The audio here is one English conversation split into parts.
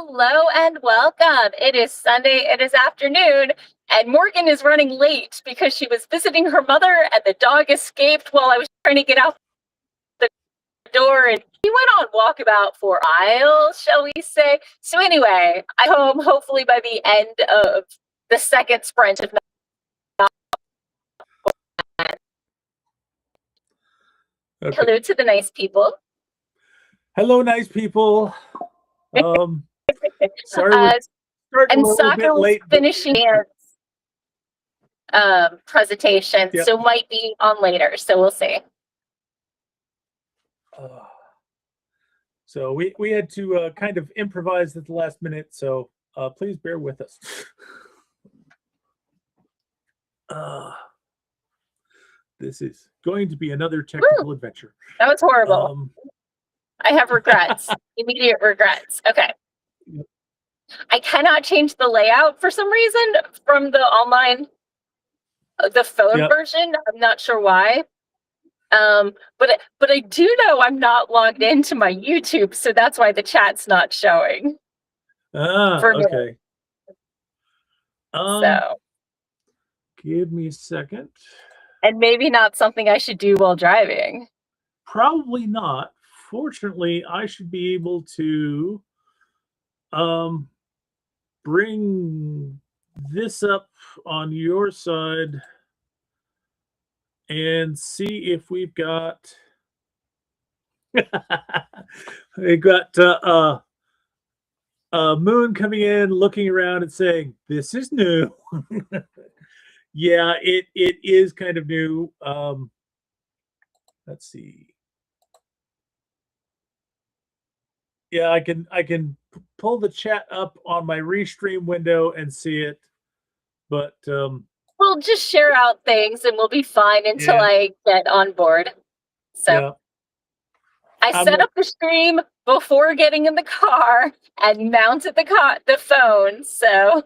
Hello and welcome. It is Sunday, it is afternoon, and Morgan is running late because she was visiting her mother and the dog escaped while I was trying to get out the door, and we went on walkabout for aisles, shall we say. So anyway, I'm home hopefully by the end of the second sprint, if not. Okay. Hello to the nice people. Hello, nice people. Sorry, and Sako's finishing presentation, yep. So might be on later. So we'll see. So we had to kind of improvise at the last minute. So please bear with us. This is going to be another technical adventure. That was horrible. I have regrets, immediate regrets. Okay. Yep. I cannot change the layout for some reason from the online, the phone version. I'm not sure why. But I do know I'm not logged into my YouTube, so that's why the chat's not showing. Okay. So give me a second. And maybe not something I should do while driving. Probably not. Fortunately, I should be able to bring this up on your side and see if we've got we got Moon coming in, looking around and saying, "This is new." Yeah, it is kind of new. Let's see. Yeah, I can pull the chat up on my restream window and see it, but we'll just share out things and we'll be fine until I get on board. So I set up the stream before getting in the car and mounted the phone. So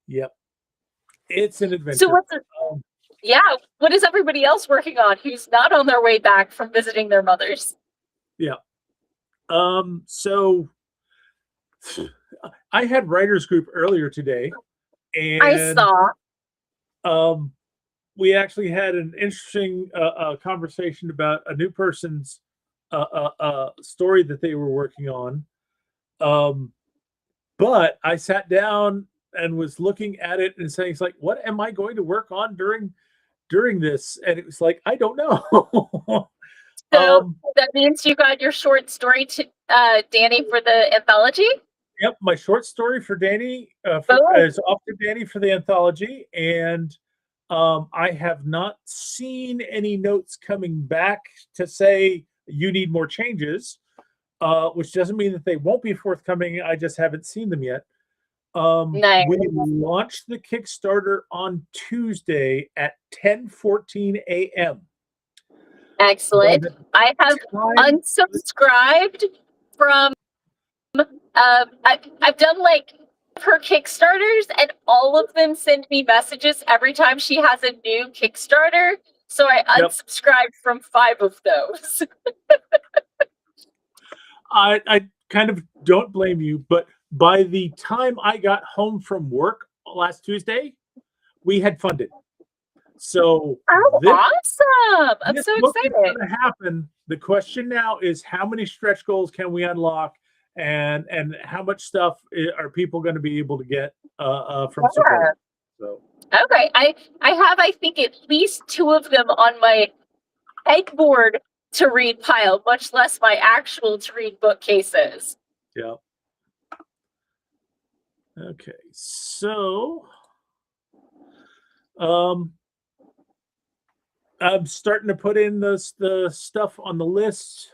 yep, it's an adventure. So what is everybody else working on who's not on their way back from visiting their mothers? Yeah. So I had writers group earlier today, and I saw. We actually had an interesting conversation about a new person's story that they were working on. But I sat down and was looking at it and saying, "It's like, what am I going to work on during this?" And it was like, I don't know. So that means you got your short story to Danny for the anthology? Yep, my short story for Danny is off to Danny for the anthology, and I have not seen any notes coming back to say you need more changes, which doesn't mean that they won't be forthcoming. I just haven't seen them yet. Nice. We launched the Kickstarter on Tuesday at 10:14 a.m. Excellent. I have unsubscribed from I've done like her Kickstarters, and all of them send me messages every time she has a new Kickstarter. So I unsubscribed from 5 of those. I kind of don't blame you, but by the time I got home from work last Tuesday, we had funded. So awesome! I'm so excited. Going to happen. The question now is, how many stretch goals can we unlock, and how much stuff are people going to be able to get from support? So okay, I have, I think, at least 2 of them on my headboard to read pile, much less my actual to read bookcases. Yeah. Okay, so I'm starting to put in the stuff on the list.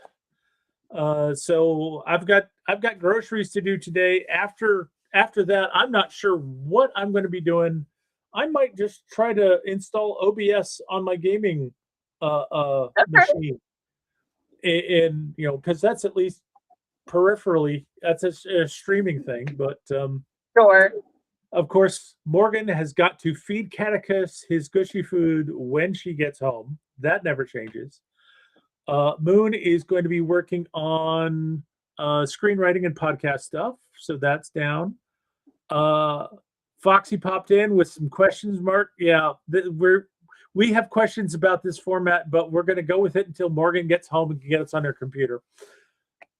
So I've got groceries to do today. After that, I'm not sure what I'm going to be doing. I might just try to install OBS on my gaming machine, and because that's at least peripherally, that's a streaming thing. But sure. Of course, Morgan has got to feed Catechus his gushy food when she gets home. That never changes. Moon is going to be working on screenwriting and podcast stuff. So that's down. Foxy popped in with some questions. Mark, yeah, we have questions about this format, but we're going to go with it until Morgan gets home and can get us on her computer.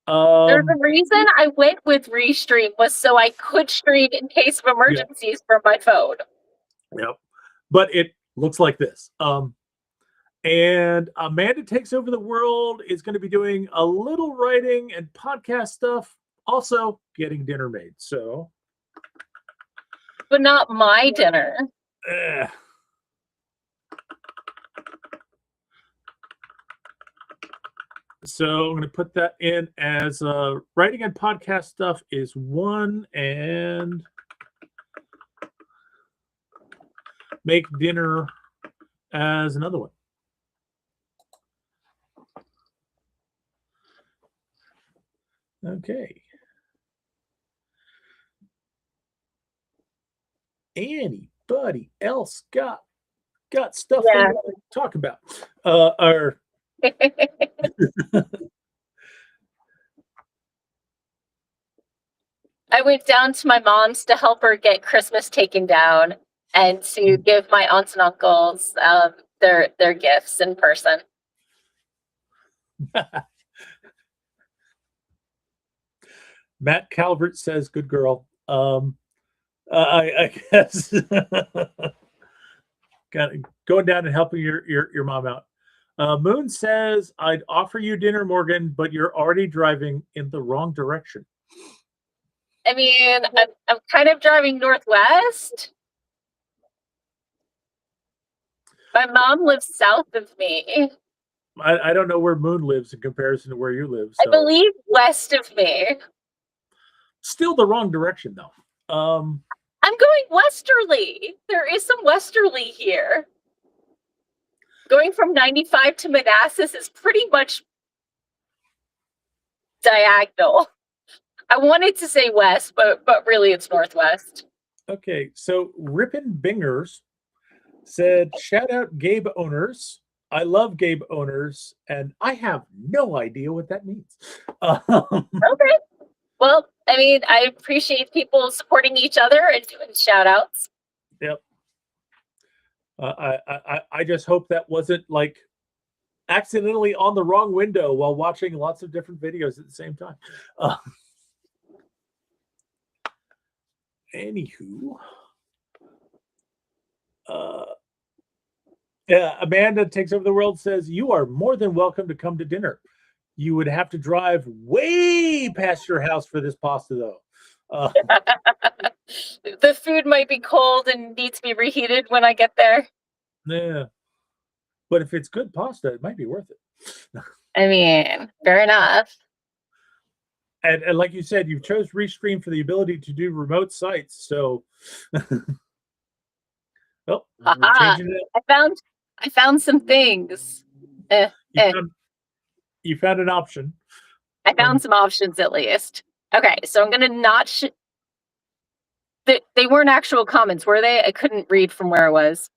There's a reason I went with Restream was so I could stream in case of emergencies from my phone. Yep. But it looks like this. And Amanda Takes Over the World is going to be doing a little writing and podcast stuff, also getting dinner made. So, but not my dinner. So I'm going to put that in as writing and podcast stuff is one, and make dinner as another one. Okay. Anybody else got stuff they want to talk about? I went down to my mom's to help her get Christmas taken down and to give my aunts and uncles their gifts in person. Matt Calvert says, "Good girl." I guess going down and helping your mom out. Moon says, "I'd offer you dinner, Morgan, but you're already driving in the wrong direction." I mean, I'm kind of driving northwest. My mom lives south of me. I don't know where Moon lives in comparison to where you live. So. I believe west of me. Still the wrong direction, though. I'm going westerly. There is some westerly here. Going from 95 to Manassas is pretty much diagonal. I wanted to say west, but really it's northwest. Okay, so Rippin' Bingers said, "Shout out Gabe owners. I love Gabe owners, and I have no idea what that means." Okay. Well, I mean, I appreciate people supporting each other and doing shout outs. Yep. I just hope that wasn't like accidentally on the wrong window while watching lots of different videos at the same time. Anywho, Amanda Takes Over the World says, "You are more than welcome to come to dinner. You would have to drive way past your house for this pasta, though." The food might be cold and needs to be reheated when I get there. Yeah, but if it's good pasta, it might be worth it. I mean, fair enough. And like you said, you chose Restream for the ability to do remote sites. So, well, changing it up. I found some things. You found an option. I found some options at least. Okay, so I'm gonna not. They weren't actual comments, were they? I couldn't read from where I was.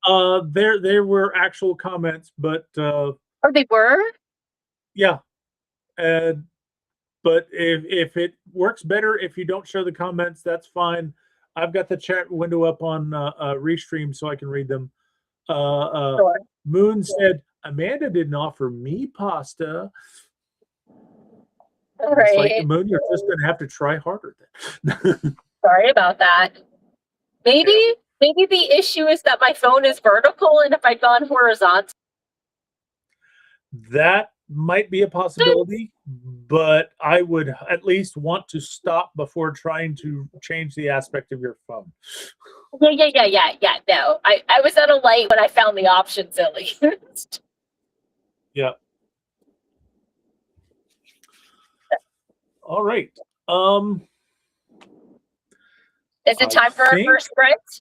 There were actual comments, but oh, they were. Yeah, but if it works better if you don't show the comments, that's fine. I've got the chat window up on Restream so I can read them. Sure. Moon said, "Amanda didn't offer me pasta." All right. It's like, Moon, you're just going to have to try harder then. Sorry about that. Maybe the issue is that my phone is vertical, and if I'd gone horizontal. That might be a possibility, but I would at least want to stop before trying to change the aspect of your phone. Yeah. No, I was at a light when I found the options at least. Yeah. All right. Is it time for our first sprint?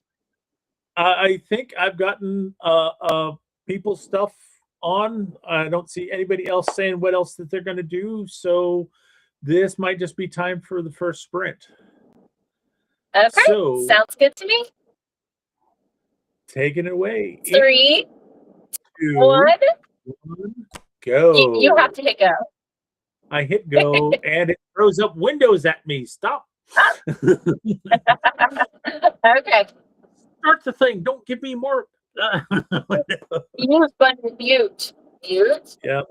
I think I've gotten people's stuff on. I don't see anybody else saying what else that they're going to do, so this might just be time for the first sprint. Okay, so, sounds good to me. Taking it away. 3, 2, 1, go. You have to hit go. I hit go and it throws up windows at me. Stop. Okay. Start the thing. Don't give me more. Mute button mute. Mute. Yeah.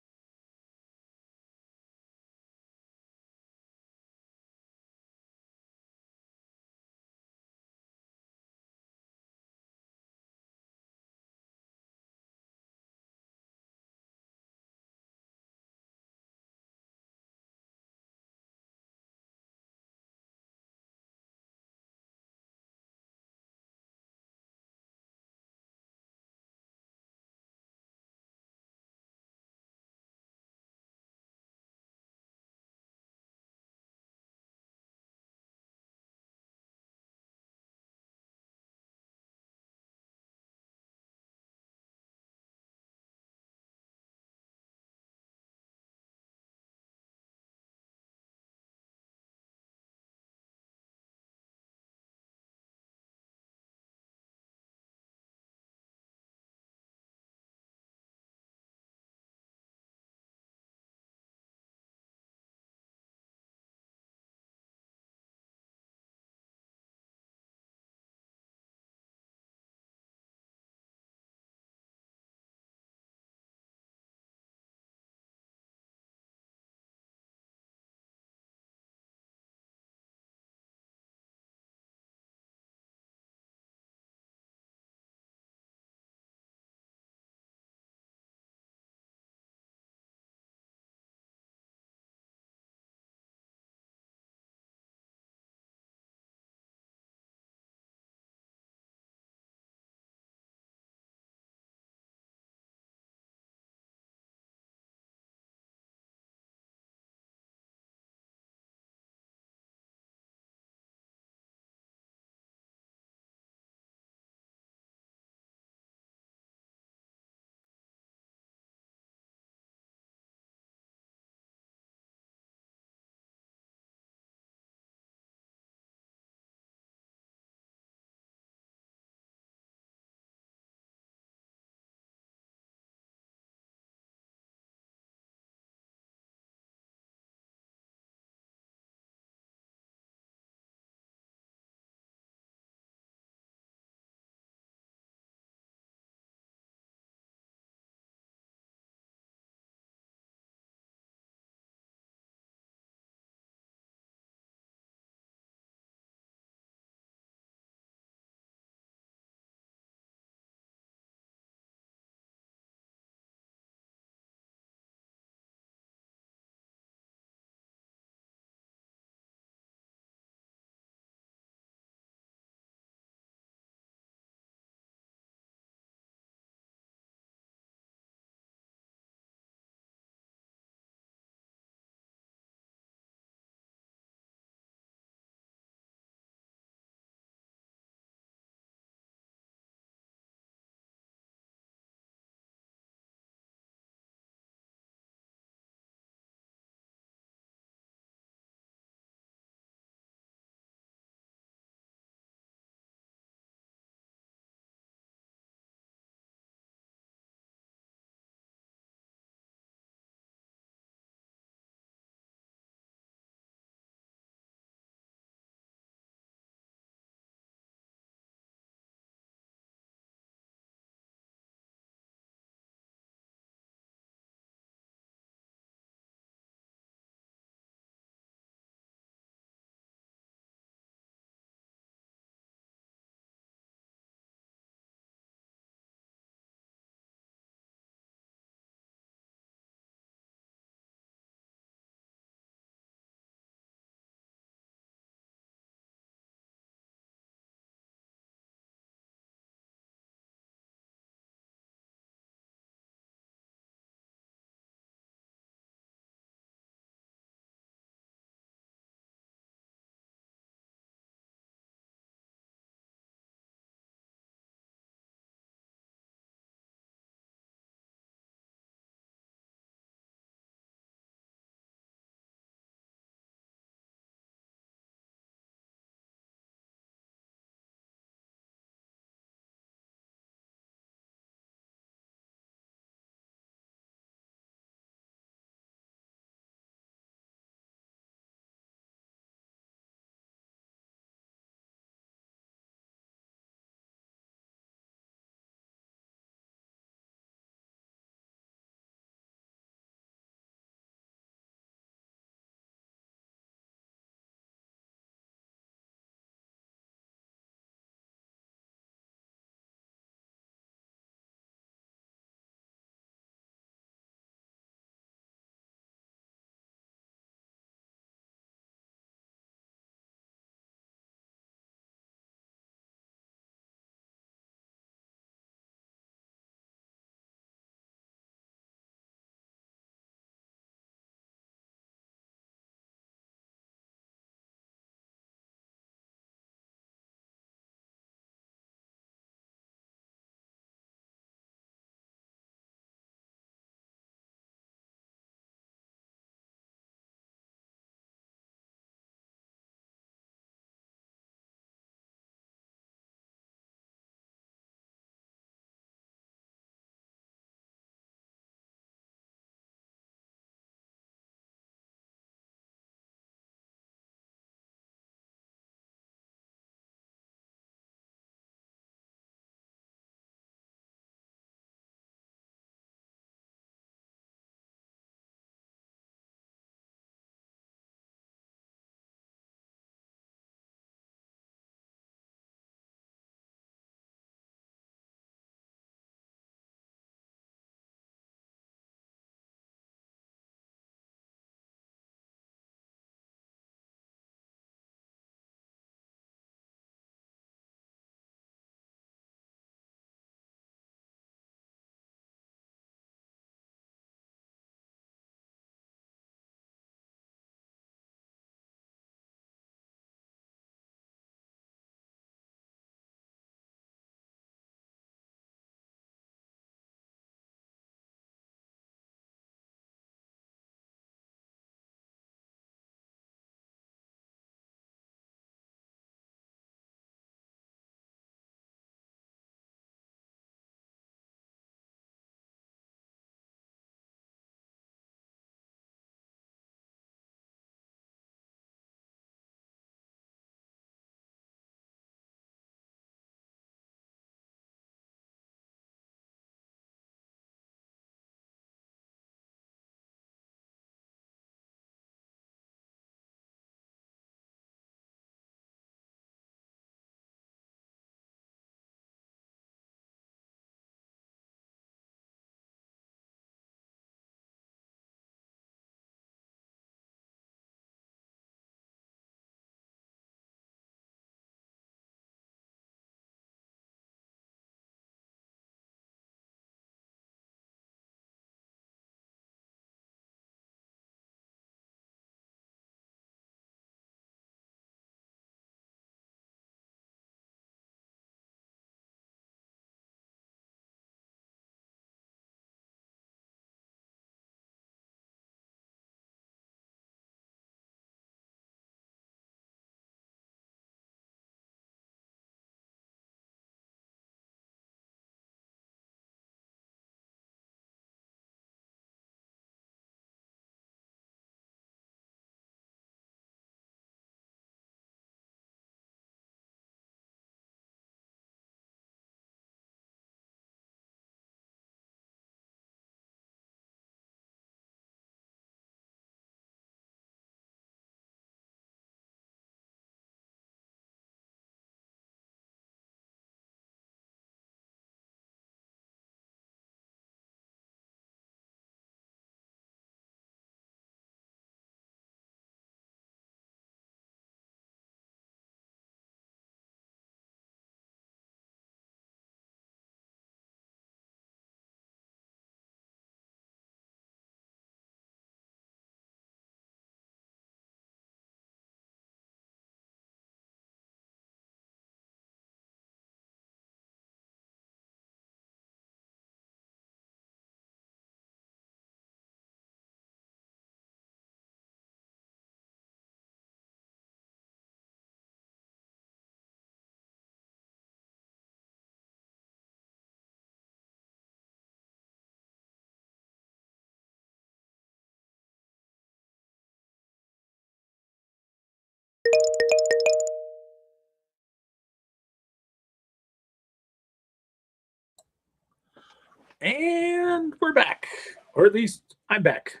And we're back, or at least I'm back.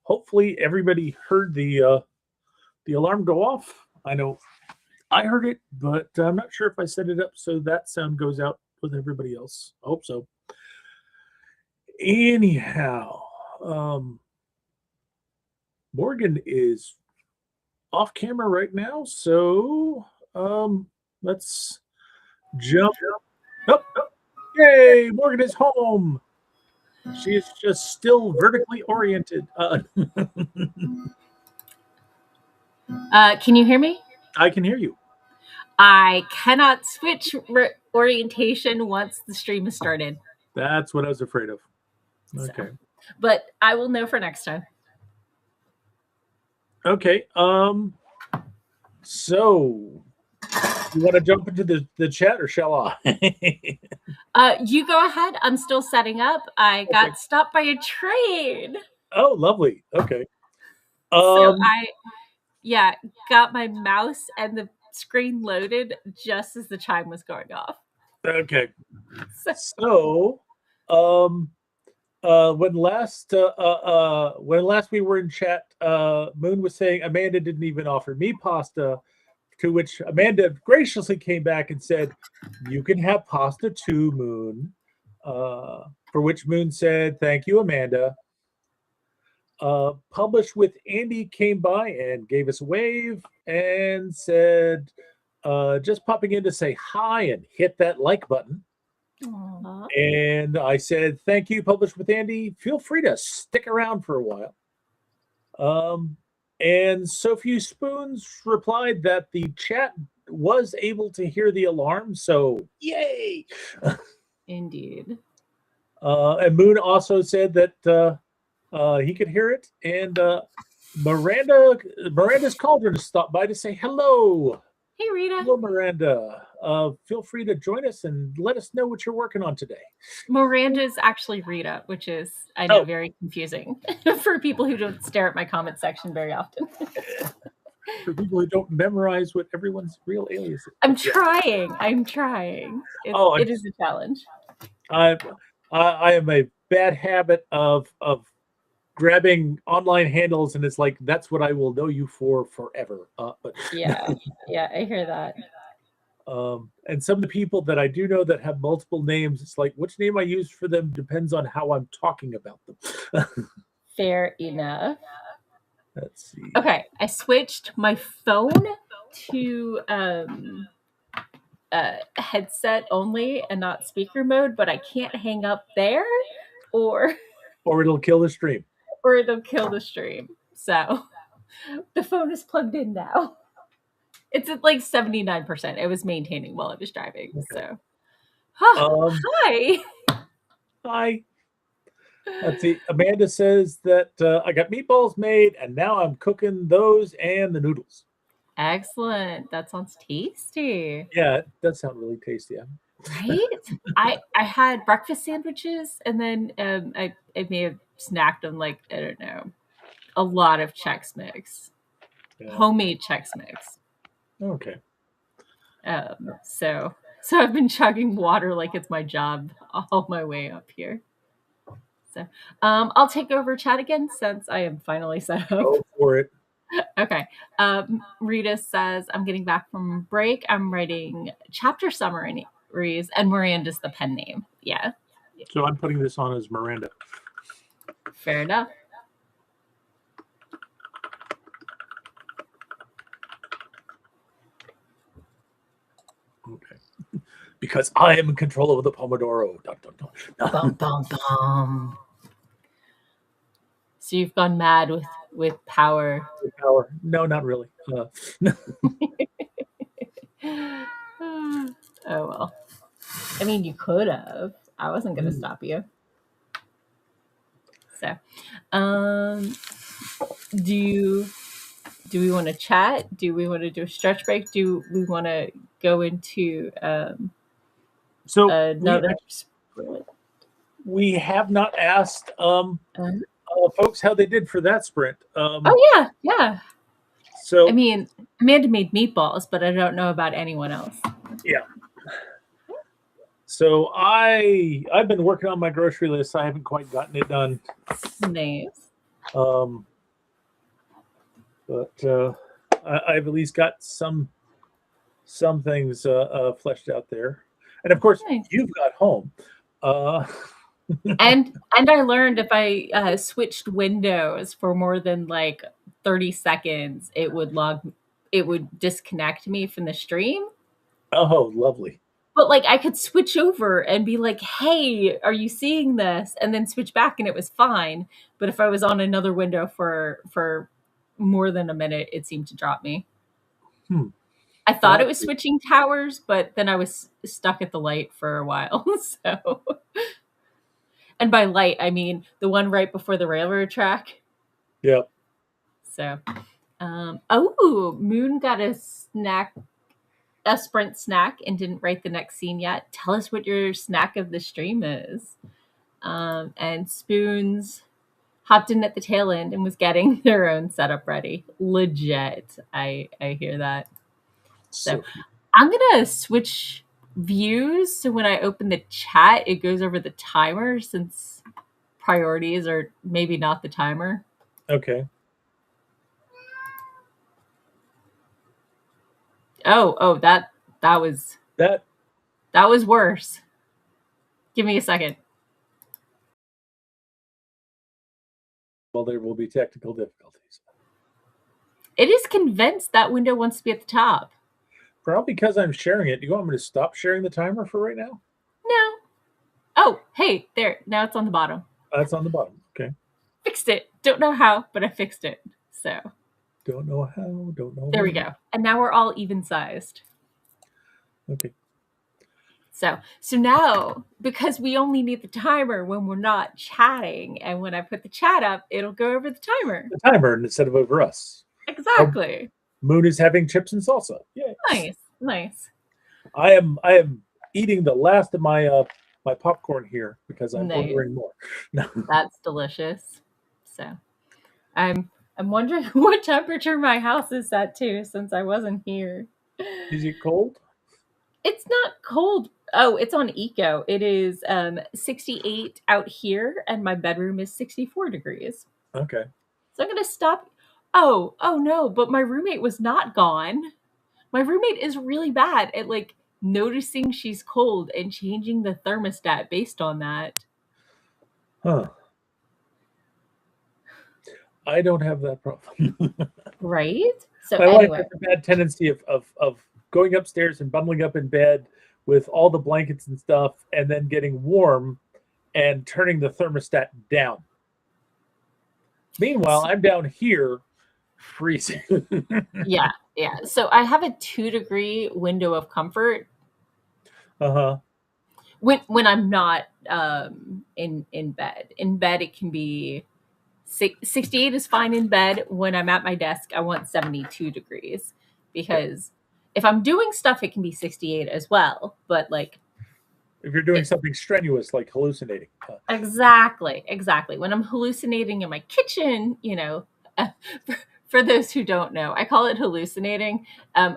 Hopefully everybody heard the alarm go off. I know I heard it, but I'm not sure if I set it up so that sound goes out with everybody else. I hope so. Anyhow, Morgan is off camera right now, so let's jump. Oh, yay! Morgan is home. She is just still vertically oriented. Can you hear me? I can hear you. I cannot switch orientation once the stream is started. That's what I was afraid of. Okay. So, but I will know for next time. Okay. So you want to jump into the chat or shall I? You go ahead. I'm still setting up. I got stopped by a train. Oh, lovely. Okay. So I got my mouse and the screen loaded just as the chime was going off. Okay. So when last we were in chat, Moon was saying Amanda didn't even offer me pasta, to which Amanda graciously came back and said, "You can have pasta too, Moon." For which Moon said, "Thank you, Amanda." Published with Andy came by and gave us a wave and said, "Just popping in to say hi and hit that like button." Aww. And I said, "Thank you, Published with Andy. Feel free to stick around for a while." And Sophie Spoons replied that the chat was able to hear the alarm, so yay! Indeed. And Moon also said that he could hear it, and Miranda's Cauldron stopped by to say hello. Hey, Rita. Hello, Miranda. Feel free to join us and let us know what you're working on today. Miranda's actually Rita, which is, I know, very confusing for people who don't stare at my comment section very often. For people who don't memorize what everyone's real alias is. I'm trying. It is a challenge. I am a bad habit of grabbing online handles, and it's like that's what I will know you for forever. But yeah, I hear that. And some of the people that I do know that have multiple names, it's like which name I use for them depends on how I'm talking about them. Fair enough. Let's see. Okay, I switched my phone to headset only and not speaker mode, but I can't hang up there, or it'll kill the stream. So the phone is plugged in now. It's at like 79%. It was maintaining while I was driving. Okay. So, hi. Let's see. Amanda says that I got meatballs made, and now I'm cooking those and the noodles. Excellent. That sounds tasty. Yeah, it does sound really tasty. Right? I had breakfast sandwiches, and then I may have snacked on, like, I don't know, a lot of Chex Mix. Yeah. Homemade Chex Mix. Okay. So I've been chugging water like it's my job all my way up here. So I'll take over chat again since I am finally set up. Go for it. Okay. Rita says, I'm getting back from break. I'm writing chapter summaries, and Miranda's the pen name. Yeah. So I'm putting this on as Miranda. Fair enough. Okay. Because I am in control of the Pomodoro. Dun, dun, dun. Bum, bum, bum. So you've gone mad with power. With power? No, not really. Oh, well. I mean, you could have. I wasn't going to stop you. So, do we want to chat? Do we want to do a stretch break? Do we want to go into another sprint? We have not asked folks how they did for that sprint. Yeah. So I mean, Amanda made meatballs, but I don't know about anyone else. Yeah. So I've been working on my grocery list. I haven't quite gotten it done. Nice. But I've at least got some things fleshed out there. And of course, Nice. you've got home. And I learned if I switched windows for more than like 30 seconds, it would disconnect me from the stream. Oh, lovely. But like I could switch over and be like, "Hey, are you seeing this?" and then switch back and it was fine. But if I was on another window for more than a minute, it seemed to drop me. I thought it was switching towers, but then I was stuck at the light for a while. So, and by light, I mean the one right before the railroad track. Yep. So, oh, Moon got a Sprint snack, and didn't write the next scene yet. Tell us what your snack of the stream is. And Spoons hopped in at the tail end and was getting their own setup ready. Legit. I hear that. So I'm going to switch views. So when I open the chat, it goes over the timer, since priorities are maybe not the timer. Okay. Oh, that was worse. Give me a second. Well, there will be technical difficulties. It is convinced that window wants to be at the top. Probably because I'm sharing it. Do you want me to stop sharing the timer for right now? No. Oh, hey, there. Now it's on the bottom. That's on the bottom. Okay. Fixed it. Don't know how, but I fixed it. So. Don't know how. Don't know. There we go. And now we're all even sized. Okay. So now, because we only need the timer when we're not chatting, and when I put the chat up, it'll go over the timer. The timer instead of over us. Exactly. Moon is having chips and salsa. Yay. Nice. I am eating the last of my my popcorn here because I'm ordering more. That's delicious. So I'm wondering what temperature my house is set to, since I wasn't here. Is it cold? It's not cold. Oh, it's on Eco. It is 68 out here, and my bedroom is 64 degrees. Okay. So I'm going to stop. Oh no, but my roommate was not gone. My roommate is really bad at like noticing she's cold and changing the thermostat based on that. Huh. I don't have that problem. Right? So my anyway. wife has a bad tendency of going upstairs and bundling up in bed with all the blankets and stuff, and then getting warm and turning the thermostat down. Meanwhile, I'm down here freezing. Yeah. So I have a 2-degree window of comfort. Uh-huh. When I'm not in bed. In bed, it can be 68 is fine in bed. When I'm at my desk, I want 72 degrees, because if I'm doing stuff, it can be 68 as well. But like, if you're doing something strenuous like hallucinating. Exactly. When I'm hallucinating in my kitchen, for those who don't know, I call it hallucinating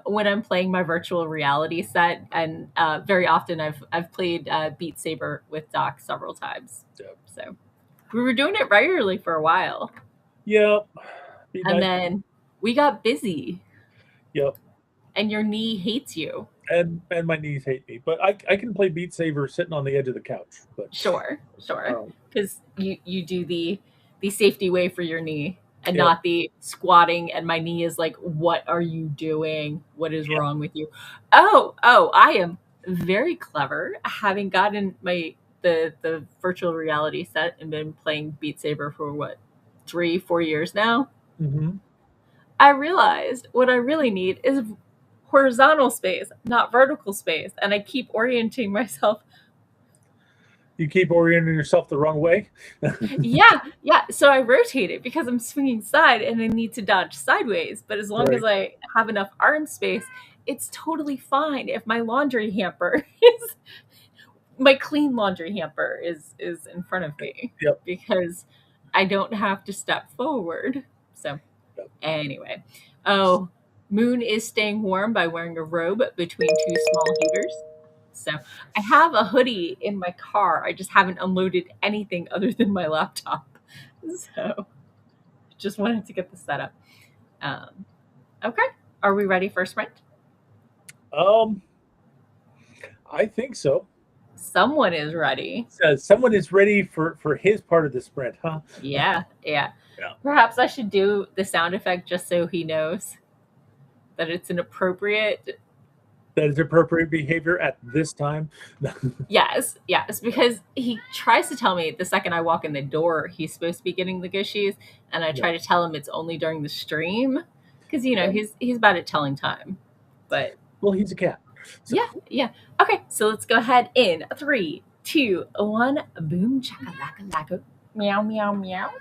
when I'm playing my virtual reality set. And very often I've played Beat Saber with Doc several times. Yep. So we were doing it regularly for a while. Yep. And then we got busy. Yep. And your knee hates you. And my knees hate me, but I can play Beat Saber sitting on the edge of the couch. But sure, because you do the safety way for your knee, and not the squatting. And my knee is like, "What are you doing? What is wrong with you?" Oh, I am very clever, having gotten the virtual reality set and been playing Beat Saber for what, 3-4 years now. Mm-hmm. I realized what I really need is horizontal space, not vertical space. And I keep orienting myself. You keep orienting yourself the wrong way? Yeah. So I rotate it because I'm swinging side and I need to dodge sideways. But as long as I have enough arm space, it's totally fine if my laundry hamper is my clean laundry hamper is in front of me. Yep. Because I don't have to step forward. So anyway. Oh, Moon is staying warm by wearing a robe between 2 small heaters. So I have a hoodie in my car. I just haven't unloaded anything other than my laptop. So just wanted to get the setup. Okay. Are we ready for a sprint? I think so. Someone is ready. Someone is ready for his part of the sprint, huh? Yeah. Yeah. Perhaps I should do the sound effect just so he knows that it's an appropriate. That is appropriate behavior at this time. Yes, because he tries to tell me the second I walk in the door he's supposed to be getting the gushies, and I try to tell him it's only during the stream because he's bad at telling time. But well, he's a cat. So. Yeah. Okay, so let's go ahead in 3, 2, 1. Boom, chakalaka laka, meow, meow, meow.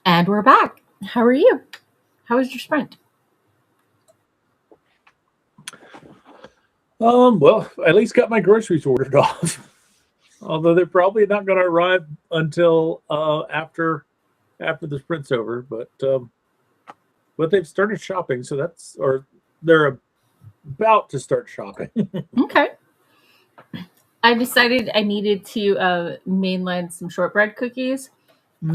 And we're back. How are you? How was your sprint? Well, I at least got my groceries ordered off. Although they're probably not going to arrive until after the sprint's over. But they've started shopping, so they're about to start shopping. Okay. I decided I needed to mainline some shortbread cookies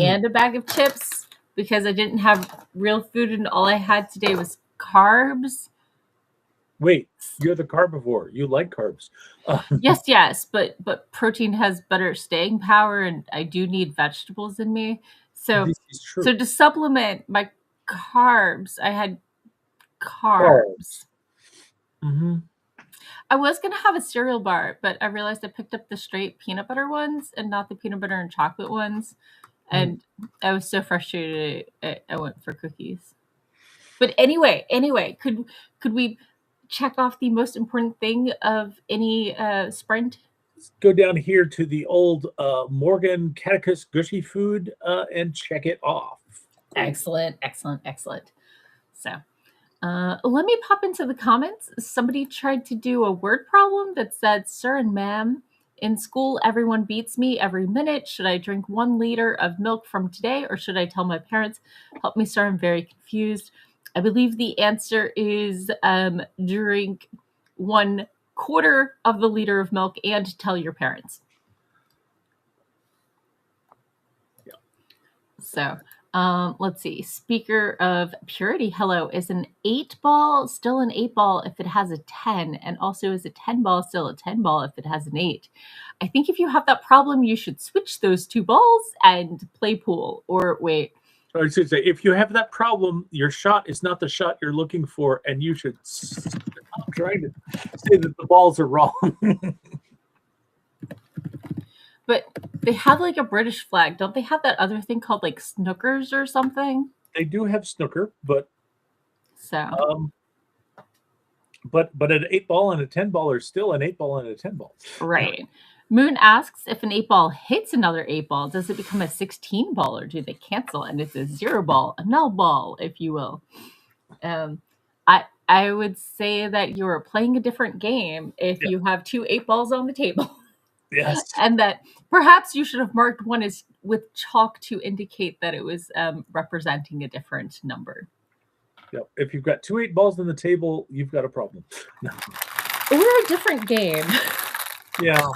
and a bag of chips because I didn't have real food and all I had today was carbs. Wait, you're the carbivore. You like carbs. Yes, but protein has better staying power, and I do need vegetables in me. So, This is true. so to supplement my carbs, I had carbs. Mm-hmm. I was gonna have a cereal bar, but I realized I picked up the straight peanut butter ones and not the peanut butter and chocolate ones, and I was so frustrated. I went for cookies. But anyway, could we check off the most important thing of any sprint? Let's go down here to the old Morgan Catechus Gushy Food and check it off. Excellent. So, let me pop into the comments. Somebody tried to do a word problem that said, "Sir and ma'am, in school, everyone beats me every minute. Should I drink 1 liter of milk from today, or should I tell my parents? Help me, sir. I'm very confused." I believe the answer is drink 1/4 of the liter of milk and tell your parents. Yeah. So, let's see. Speaker of purity, hello. Is an 8-ball still an 8-ball if it has a 10? And also, is a 10-ball still a 10-ball if it has an 8? I think if you have that problem, you should switch those 2 balls and play pool. Or wait. I should say, if you have that problem, your shot is not the shot you're looking for, and you should stop trying to say that the balls are wrong. But they have like a British flag. Don't they have that other thing called like snookers or something? They do have snooker, but so but an 8-ball and a 10-ball are still an 8-ball and a 10-ball. Right. Moon asks, if an 8-ball hits another 8-ball, does it become a 16-ball or do they cancel? And it's a 0-ball, a null ball, if you will. I would say that you're playing a different game if you have 2 8-balls on the table. Yes. And that perhaps you should have marked one as with chalk to indicate that it was representing a different number. Yep. If you've got 2 8-balls on the table, you've got a problem. Or a different game. Yeah.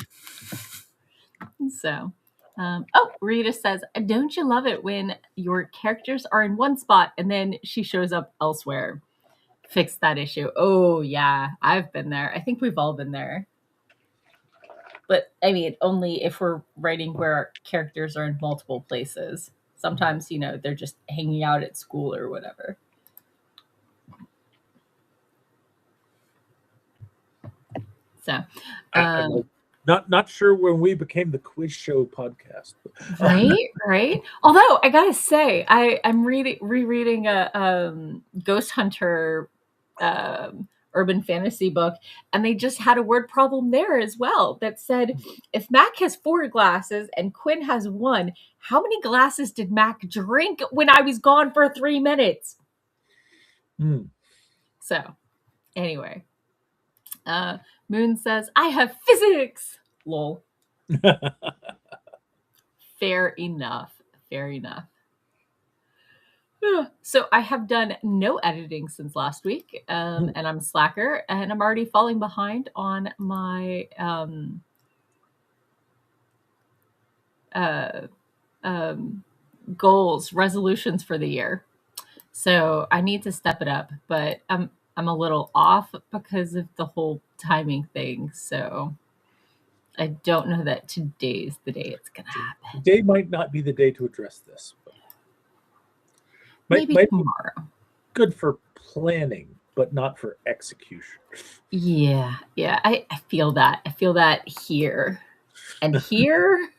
So, Rita says, don't you love it when your characters are in one spot and then she shows up elsewhere? Fix that issue. Oh, yeah, I've been there. I think we've all been there. But, I mean, only if we're writing where our characters are in multiple places. Sometimes, they're just hanging out at school or whatever. So, not sure when we became the quiz show podcast. Right. Although I gotta say, I'm rereading a Ghost Hunter urban fantasy book, and they just had a word problem there as well that said, if Mac has 4 glasses and Quinn has 1, how many glasses did Mac drink when I was gone for 3 minutes? So, anyway. Moon says, I have physics! Lol. Fair enough. So I have done no editing since last week, and I'm slacker, and I'm already falling behind on my goals, resolutions for the year. So I need to step it up, but I'm a little off because of the whole timing thing. So I don't know that today's the day it's going to happen. Today might not be the day to address this. Maybe tomorrow. Good for planning, but not for execution. Yeah. I feel that. I feel that here and here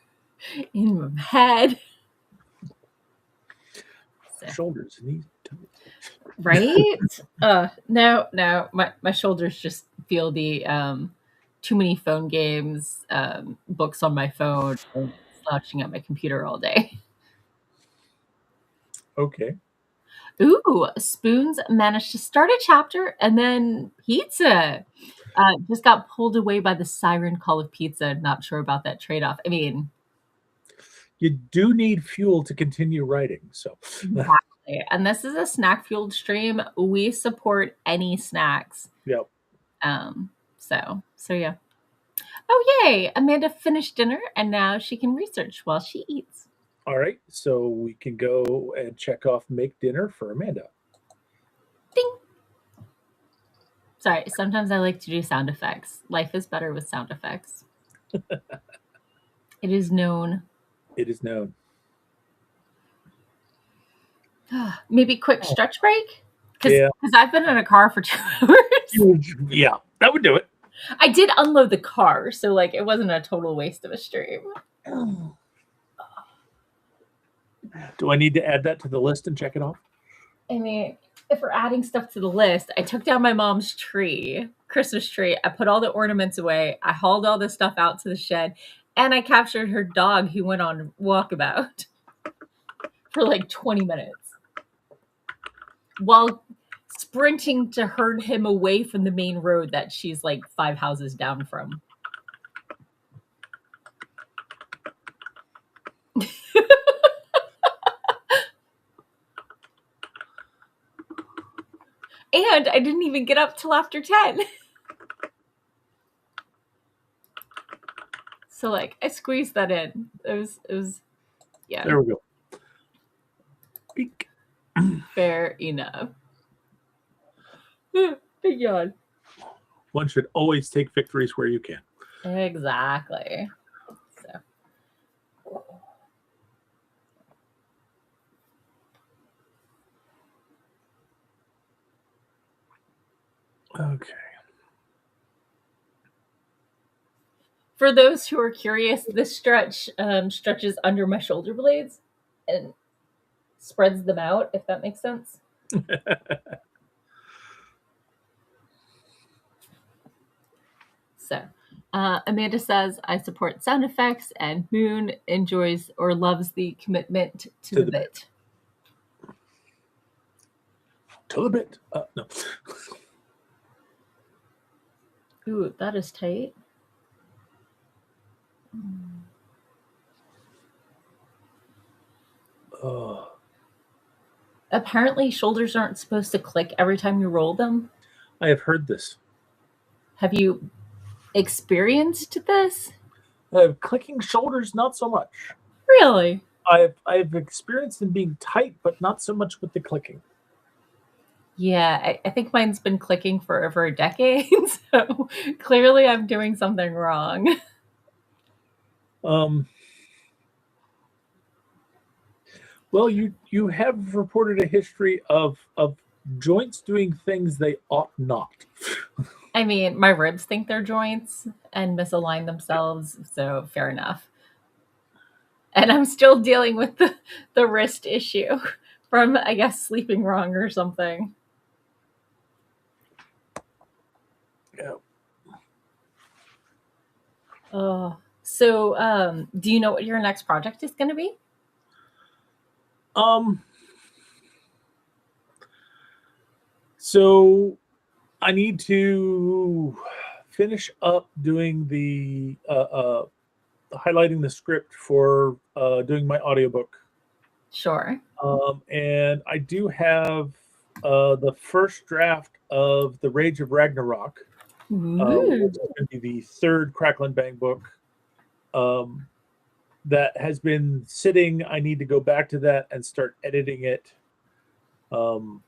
in my head. Shoulders, knees, toes. Right? No. My shoulders just feel the too many phone games, books on my phone, and slouching at my computer all day. Okay. Ooh, Spoons managed to start a chapter, and then Pizza just got pulled away by the siren call of Pizza. Not sure about that trade-off. I mean, You do need fuel to continue writing, so. exactly. And this is a snack-fueled stream. We support any snacks. Yep. So yeah. Oh, yay! Amanda finished dinner, and now she can research while she eats. All right, so we can go and check off make dinner for Amanda. Ding! Sorry, sometimes I like to do sound effects. Life is better with sound effects. It is known. It is known. Maybe quick stretch break? Because Yeah. I've been in a car for 2 hours. Yeah, that would do it. I did unload the car, so like it wasn't a total waste of a stream. Do I need to add that to the list and check it off? I mean, if we're adding stuff to the list, I took down my mom's tree, Christmas tree. I put all the ornaments away. I hauled all the stuff out to the shed, and I captured her dog who went on walkabout for like 20 minutes while sprinting to herd him away from the main road that she's like 5 houses down from. And I didn't even get up till after 10. So like I squeezed that in. It was yeah. There we go. Peek. Fair enough. Big yawn. One should always take victories where you can. Exactly. So Okay. for those who are curious, this stretch stretches under my shoulder blades and spreads them out, if that makes sense. So, Amanda says, I support sound effects, and Moon enjoys or loves the commitment to the bit. To the bit. No. Ooh, that is tight. Apparently, shoulders aren't supposed to click every time you roll them. I have heard this. Have you experienced this? Clicking shoulders, not so much. Really? I've experienced them being tight, but not so much with the clicking. Yeah, I think mine's been clicking for over a decade, so clearly I'm doing something wrong. Well, you have reported a history of joints doing things they ought not. I mean, my ribs think they're joints and misalign themselves, so fair enough. And I'm still dealing with the wrist issue from, I guess, sleeping wrong or something. Yeah. So, do you know what your next project is going to be? So I need to finish up doing the highlighting the script for doing my audiobook. Sure. And I do have the first draft of The Rage of Ragnarok, which is going to be the third Crackle and Bang book. That has been sitting. I need to go back to that and start editing it. And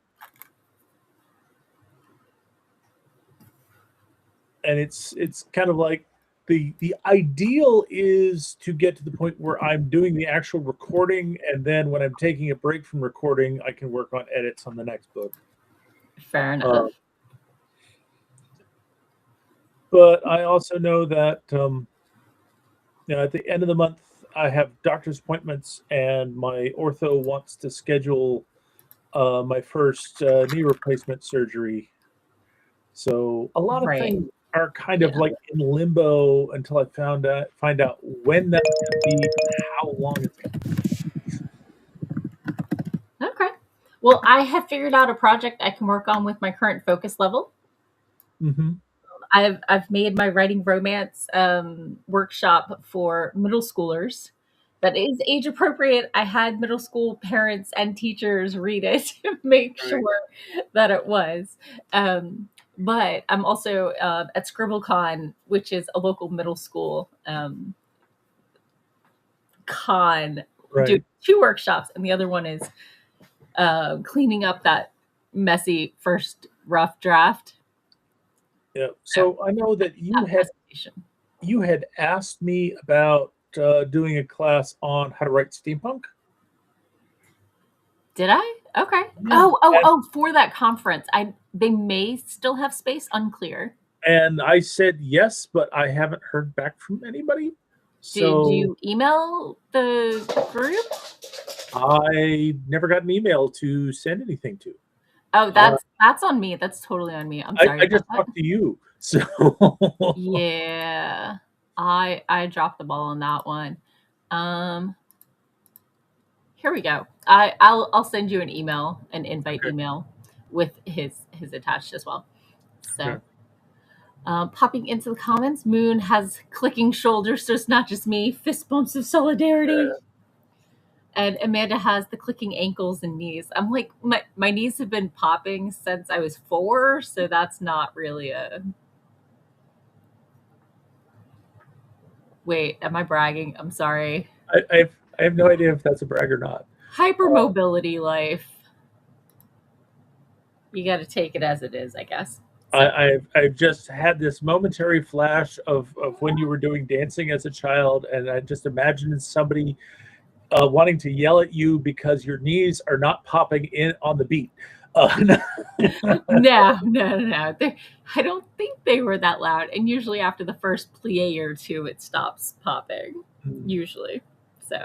it's kind of like the ideal is to get to the point where I'm doing the actual recording, and then when I'm taking a break from recording, I can work on edits on the next book. Fair enough. But I also know that at the end of the month, I have doctor's appointments, and my ortho wants to schedule my first knee replacement surgery. So a lot of things are kind of like in limbo until I find out when that's going to be, how long it's going to be. Well, I have figured out a project I can work on with my current focus level. Mm-hmm. I've made my writing romance workshop for middle schoolers that is age appropriate. I had middle school parents and teachers read it to make Right. sure that it was. But I'm also at ScribbleCon, which is a local middle school con, do Right. 2 workshops, and the other one is cleaning up that messy first rough draft. Yeah. So I know that you had asked me about doing a class on how to write steampunk. Did I? Okay. Yeah. For that conference. They may still have space, unclear. And I said yes, but I haven't heard back from anybody. Did you email the group? I never got an email to send anything to. Oh, that's on me. That's totally on me. I'm sorry. I just talked to you. So yeah. I dropped the ball on that one. Here we go. I'll send you an invite email with his attached as well. So okay. Popping into the comments, Moon has clicking shoulders, so it's not just me. Fist bumps of solidarity. And Amanda has the clicking ankles and knees. I'm like, my knees have been popping since I was 4, so that's not really a... Wait, am I bragging? I'm sorry. I have no idea if that's a brag or not. Hypermobility life. You got to take it as it is, I guess. I've just had this momentary flash of when you were doing dancing as a child, and I just imagined somebody wanting to yell at you because your knees are not popping in on the beat. No. I don't think they were that loud. And usually after the first plie or 2, it stops popping. Usually. So.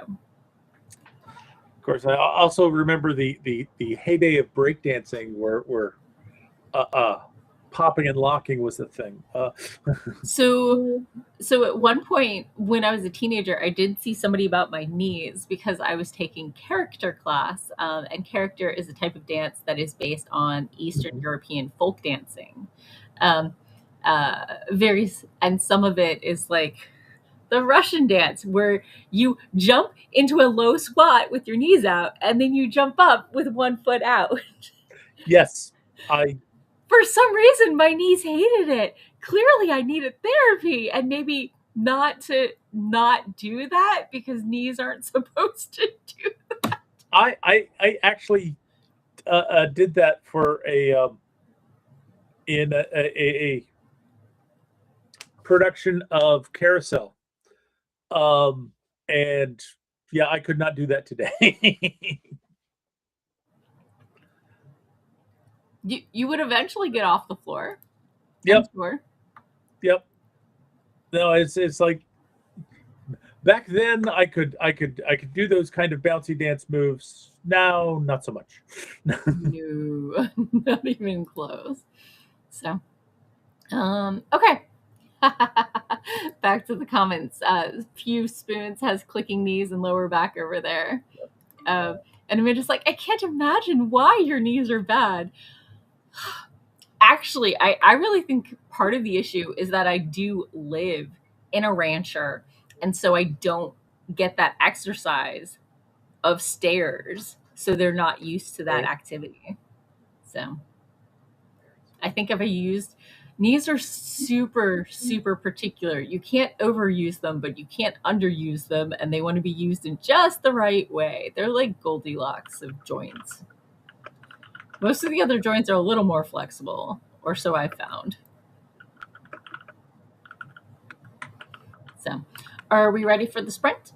Of course, I also remember the heyday of breakdancing where popping and locking was the thing. So at one point when I was a teenager, I did see somebody about my knees because I was taking character class, and character is a type of dance that is based on Eastern European folk dancing. And some of it is like the Russian dance where you jump into a low squat with your knees out and then you jump up with one foot out. Yes. For some reason, my knees hated it. Clearly, I needed therapy, and maybe not do that because knees aren't supposed to do that. I actually did that for in a production of Carousel, and yeah, I could not do that today. You would eventually get off the floor. Yep. Sure. Yep. No, it's like back then I could do those kind of bouncy dance moves. Now, not so much. No, not even close. So, okay. Back to the comments. Few Spoons has clicking knees and lower back over there. And I'm just like, I can't imagine why your knees are bad. Actually, I really think part of the issue is that I do live in a rancher, and so I don't get that exercise of stairs, so they're not used to that activity. So I think if I used... Knees are super, super particular. You can't overuse them, but you can't underuse them, and they want to be used in just the right way. They're like Goldilocks of joints. Most of the other joints are a little more flexible, or so I found. So, are we ready for the sprint?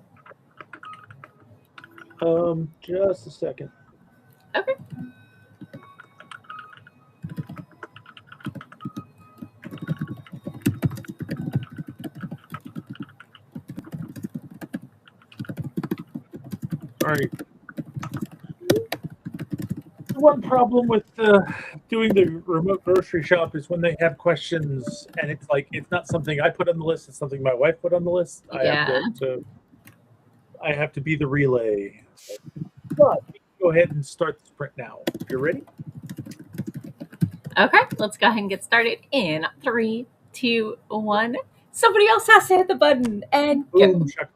Just a second. Okay. All right. One problem with doing the remote grocery shop is when they have questions, and it's like it's not something I put on the list; it's something my wife put on the list. Yeah. I have to be the relay. But go ahead and start the sprint now. If you're ready. Okay, let's go ahead and get started in 3, 2, 1. Somebody else has to hit the button and go. Boom, shakalaka.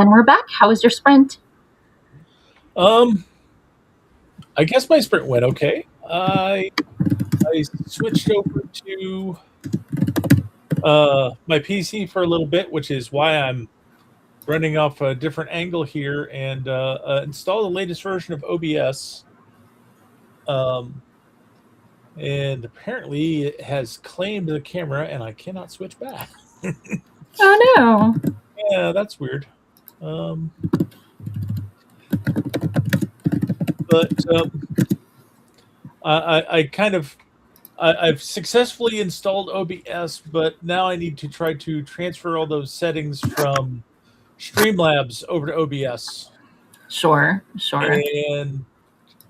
And we're back. How was your sprint? I guess my sprint went okay. I switched over to my PC for a little bit, which is why I'm running off a different angle here, and install the latest version of OBS. And apparently it has claimed the camera, and I cannot switch back. Oh no! Yeah, that's weird. But I've successfully installed OBS, but now I need to try to transfer all those settings from Streamlabs over to OBS. Sure. And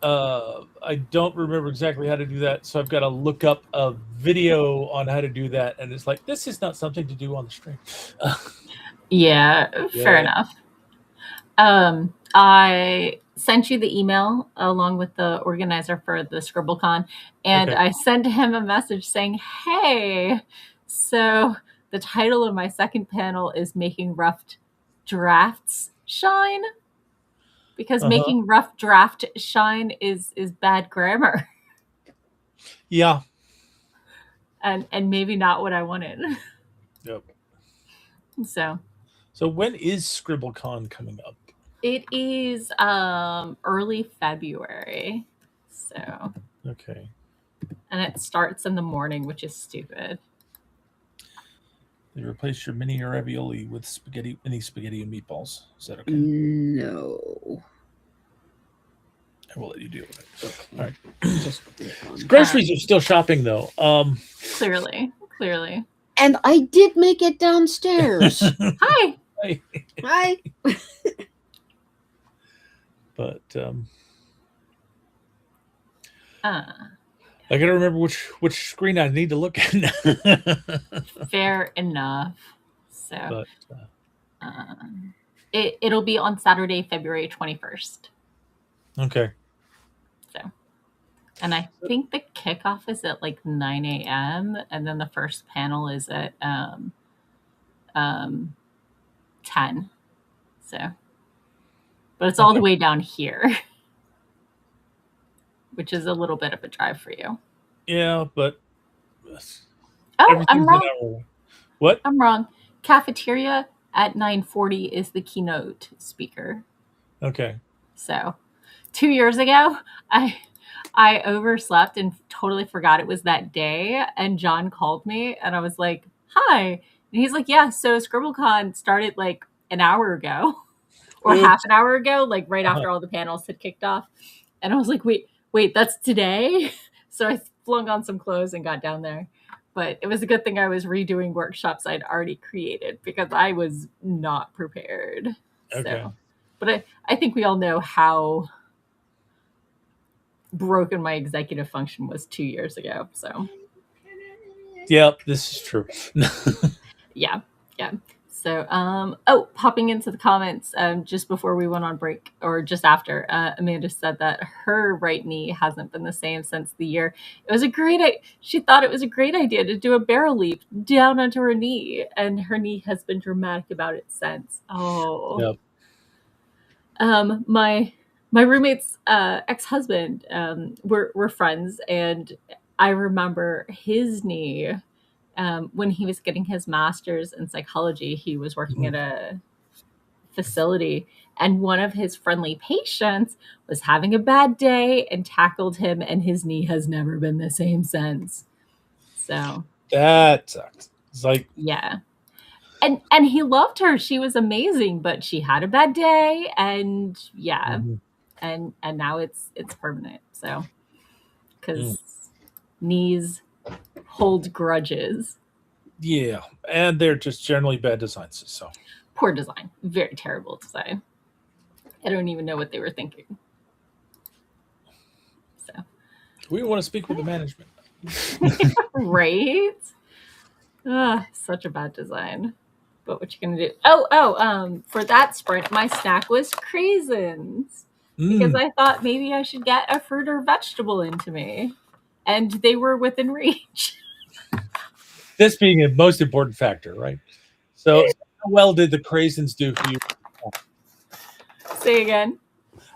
I don't remember exactly how to do that, so I've got to look up a video on how to do that, and it's like, this is not something to do on the stream. Yeah, fair enough. I sent you the email along with the organizer for the ScribbleCon, and I sent him a message saying, hey, so the title of my second panel is Making Rough Drafts Shine, because making rough draft shine is bad grammar. Yeah. And maybe not what I wanted. Yep. So when is ScribbleCon coming up? It is early February. So okay. And it starts in the morning, which is stupid. They replace your mini ravioli with mini spaghetti and meatballs. Is that okay? No. I will let you deal with it. Okay. All right. Just groceries are still shopping though. Clearly. And I did make it downstairs. Hi. Hi. But I gotta remember which screen I need to look at. Fair enough. So it'll be on Saturday, February 21st. Okay. So, and I think the kickoff is at like 9 a.m. and then the first panel is at 10. So, but it's all the way down here, which is a little bit of a drive for you. Yeah, but I'm wrong. What? I'm wrong. Cafeteria at 9:40 is the keynote speaker. Okay. So 2 years ago, I overslept and totally forgot it was that day. And John called me and I was like, hi. And he's like, yeah, so ScribbleCon started like an hour ago or half an hour ago, like right after all the panels had kicked off. And I was like, wait, that's today? So I flung on some clothes and got down there. But it was a good thing I was redoing workshops I'd already created because I was not prepared. Okay. So, but I think we all know how broken my executive function was 2 years ago. So, yep, this is true. yeah. So, popping into the comments just before we went on break, or just after, Amanda said that her right knee hasn't been the same since the year. It was she thought it was a great idea to do a barrel leap down onto her knee, and her knee has been dramatic about it since. Oh. Yep. My roommate's ex-husband, we're friends, and I remember his knee. When he was getting his master's in psychology, he was working at a facility, and one of his friendly patients was having a bad day and tackled him, and his knee has never been the same since. So that sucks. It's like, yeah. And he loved her. She was amazing, but she had a bad day, and and now it's permanent. So because knees hold grudges. Yeah, and they're just generally bad designs. So poor design, very terrible design. I don't even know what they were thinking. So we want to speak with the management, right? Such a bad design. But what you gonna do? For that sprint, my snack was craisins because I thought maybe I should get a fruit or vegetable into me, and they were within reach. This being a most important factor, right? So how well did the craisins do for you? Say again.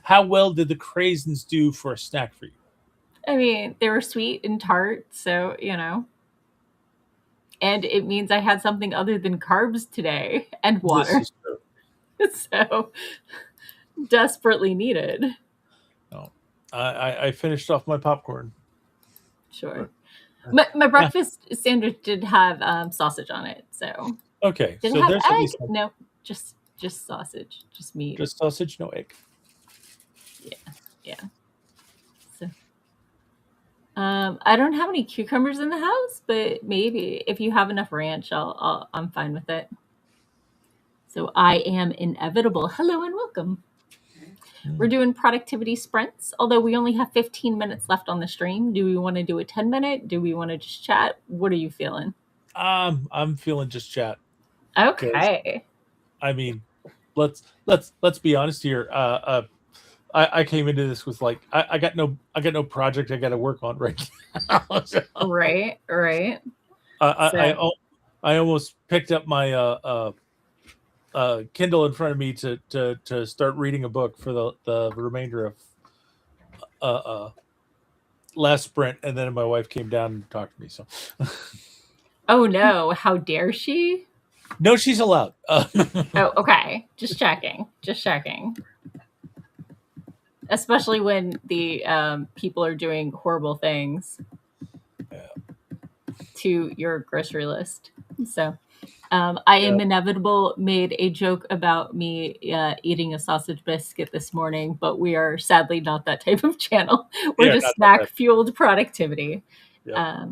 How well did the craisins do for a snack for you? I mean, they were sweet and tart, so, and it means I had something other than carbs today and This water. is true. So desperately needed. No, I finished off my popcorn. Sure. My breakfast sandwich did have sausage on it, so Okay, did so it have there's at egg? least one. No, just sausage, just meat. Just sausage, no egg. Yeah. So, I don't have any cucumbers in the house, but maybe if you have enough ranch, I'm fine with it. So I am inevitable. Hello and welcome. We're doing productivity sprints, although we only have 15 minutes left on the stream. Do we want to do a 10-minute? Do we want to just chat? What are you feeling? I'm feeling just chat. Okay. I mean, let's be honest here. I came into this with like I got no project I got to work on right now. So, Right. I almost picked up my Kindle in front of me to start reading a book for the remainder of last sprint, and then my wife came down and talked to me. So, Oh no! How dare she? no, she's allowed. Oh, okay. Just checking. Especially when the people are doing horrible things to your grocery list. So, I am inevitable made a joke about me eating a sausage biscuit this morning, but we are sadly not that type of channel. We're just snack fueled productivity. Yeah.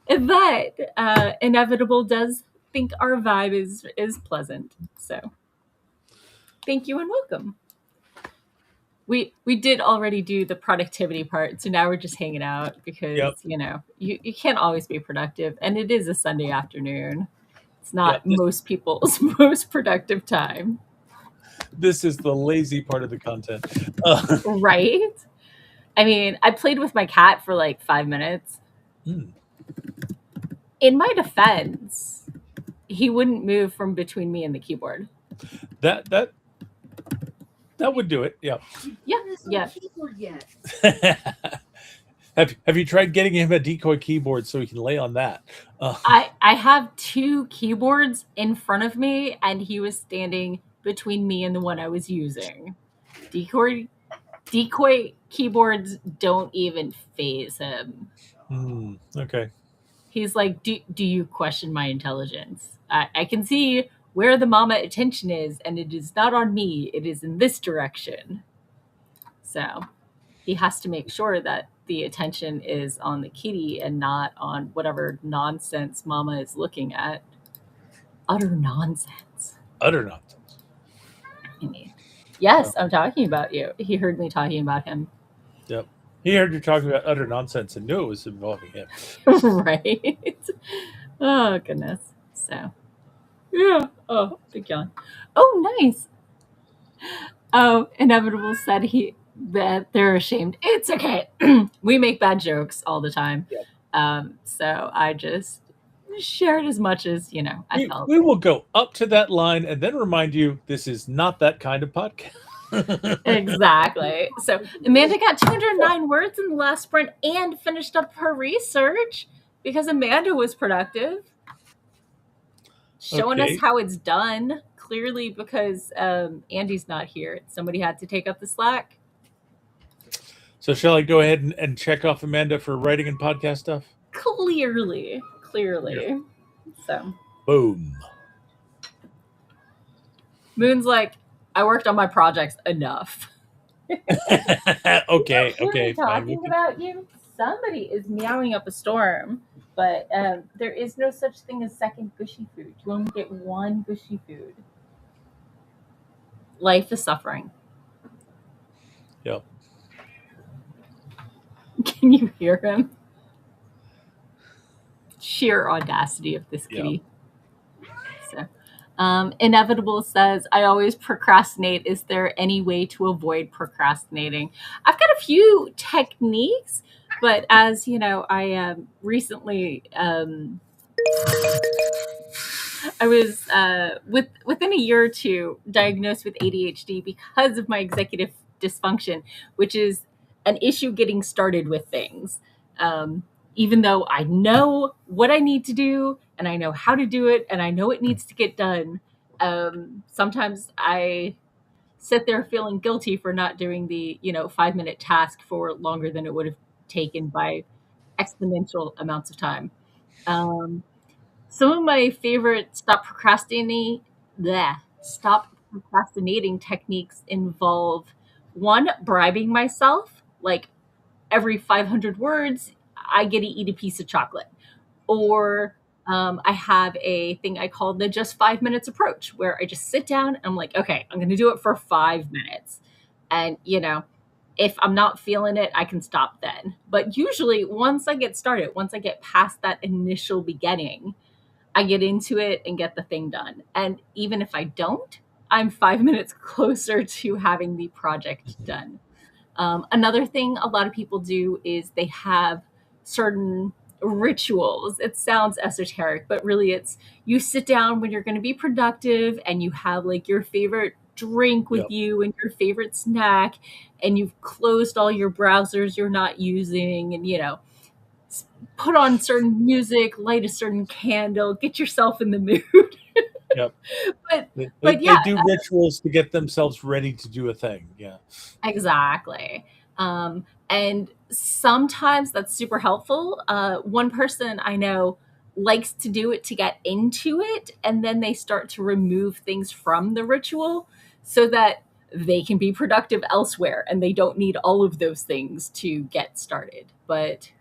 But inevitable does think our vibe is pleasant. So, thank you and welcome. We did already do the productivity part, so now we're just hanging out because you can't always be productive, and it is a Sunday afternoon. It's not most people's most productive time. This is the lazy part of the content. Right? I mean, I played with my cat for like 5 minutes. In my defense, he wouldn't move from between me and the keyboard. That would do it. Yeah. Keyboard yet. Have you tried getting him a decoy keyboard so he can lay on that? I have 2 keyboards in front of me, and he was standing between me and the one I was using. Decoy keyboards don't even faze him. Okay. He's like, do you question my intelligence? I can see where the mama attention is, and it is not on me. It is in this direction. So he has to make sure that the attention is on the kitty and not on whatever nonsense mama is looking at. Utter nonsense. I mean, yes, I'm talking about you. He heard me talking about him. Yep. He heard you talking about utter nonsense and knew it was involving him. Right. Oh, goodness. So, yeah. Oh, big yawn. Oh, nice. Oh, Inevitable said that they're ashamed. It's okay. We make bad jokes all the time. Yep. So I just shared as much as, I felt. We will go up to that line and then remind you this is not that kind of podcast. Exactly. So Amanda got 209 words in the last sprint and finished up her research because Amanda was productive. Showing us how it's done. Clearly because Andy's not here. Somebody had to take up the slack. So shall I go ahead and check off Amanda for writing and podcast stuff? Clearly. Yeah. So. Boom. Moon's like, I worked on my projects enough. Okay. Talking about you? Somebody is meowing up a storm, but there is no such thing as second gushy food. You only get one gushy food. Life is suffering. Yep. Can you hear him? Sheer audacity of this kitty. Yep. So, Inevitable says, I always procrastinate. Is there any way to avoid procrastinating? I've got a few techniques, but as you know, I recently I was within a year or two diagnosed with ADHD because of my executive dysfunction, which is an issue getting started with things. Even though I know what I need to do and I know how to do it and I know it needs to get done, sometimes I sit there feeling guilty for not doing the 5-minute task for longer than it would have taken by exponential amounts of time. Um, some of my favorite stop procrastinating techniques involve one, bribing myself, like every 500 words, I get to eat a piece of chocolate. Or I have a thing I call the just 5 minutes approach, where I just sit down and I'm like, okay, I'm going to do it for 5 minutes. And, if I'm not feeling it, I can stop then. But usually, once I get started, once I get past that initial beginning, I get into it and get the thing done. And even if I don't, I'm 5 minutes closer to having the project done. Another thing a lot of people do is they have certain rituals. It sounds esoteric, but really it's you sit down when you're going to be productive and you have like your favorite drink with Yep. you and your favorite snack, and you've closed all your browsers you're not using, and put on certain music, light a certain candle, get yourself in the mood. Yep. but They, but they yeah, do rituals to get themselves ready to do a thing. Yeah. exactly. And sometimes that's super helpful. One person I know likes to do it to get into it, and then they start to remove things from the ritual so that they can be productive elsewhere and they don't need all of those things to get started. But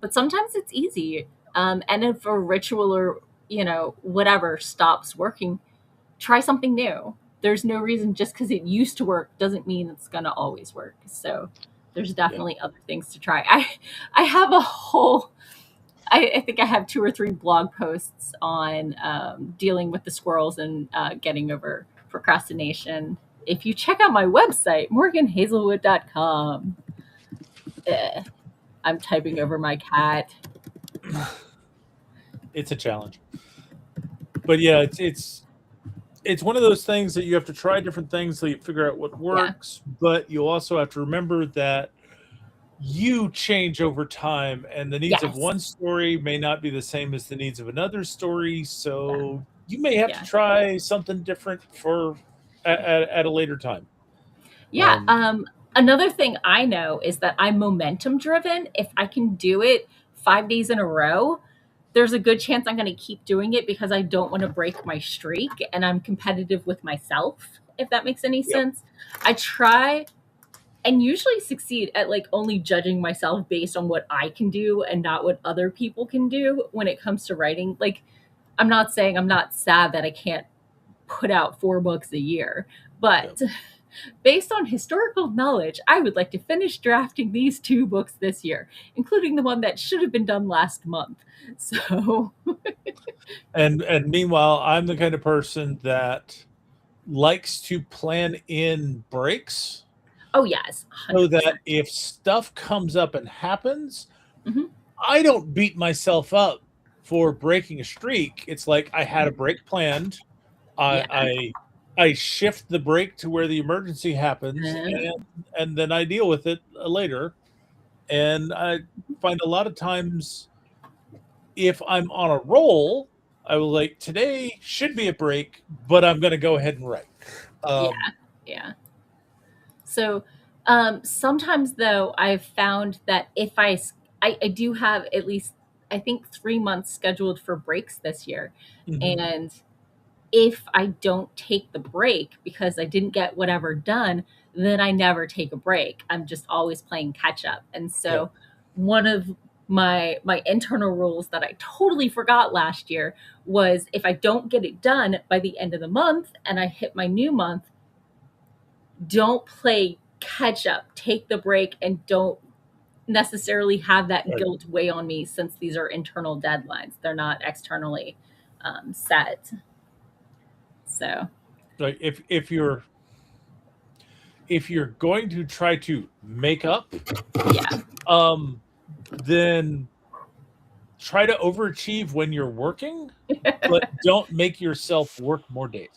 sometimes it's easy. And if a ritual or whatever stops working, try something new. There's no reason just because it used to work doesn't mean it's gonna always work. So there's definitely other things to try. I have a whole I think I have 2 or 3 blog posts on dealing with the squirrels and getting over procrastination. If you check out my website, morganhazelwood.com. I'm typing over my cat. It's a challenge. But yeah, it's one of those things that you have to try different things so you figure out what works, but you also have to remember that you change over time and the needs of Yes. one story may not be the same as the needs of another story, so you may have Yeah. to try something different for at a later time. Yeah. Another thing I know is that I'm momentum driven. If I can do it 5 days in a row, there's a good chance I'm going to keep doing it because I don't want to break my streak and I'm competitive with myself, if that makes any Yep. sense. I try and usually succeed at like only judging myself based on what I can do and not what other people can do when it comes to writing. Like, I'm not saying I'm not sad that I can't put out 4 books a year, but based on historical knowledge, I would like to finish drafting these 2 books this year, including the one that should have been done last month. So, And meanwhile, I'm the kind of person that likes to plan in breaks oh yes, so 100%. that if stuff comes up and happens, Mhm. I don't beat myself up for breaking a streak. It's like I had a break planned. Yeah. I shift the break to where the emergency happens, and then I deal with it later. And I find a lot of times if I'm on a roll, I will like today should be a break, but I'm going to go ahead and write. Yeah. Yeah. So sometimes though, I've found that if I do have at least, I think 3 months scheduled for breaks this year. Mhm. And if I don't take the break because I didn't get whatever done, then I never take a break. I'm just always playing catch up. And so one of my internal rules that I totally forgot last year was if I don't get it done by the end of the month and I hit my new month, don't play catch up. Take the break and don't necessarily have that Right. guilt weigh on me since these are internal deadlines. They're not externally set. So Like if you're going to try to make up, yeah. then try to overachieve when you're working, but don't make yourself work more days.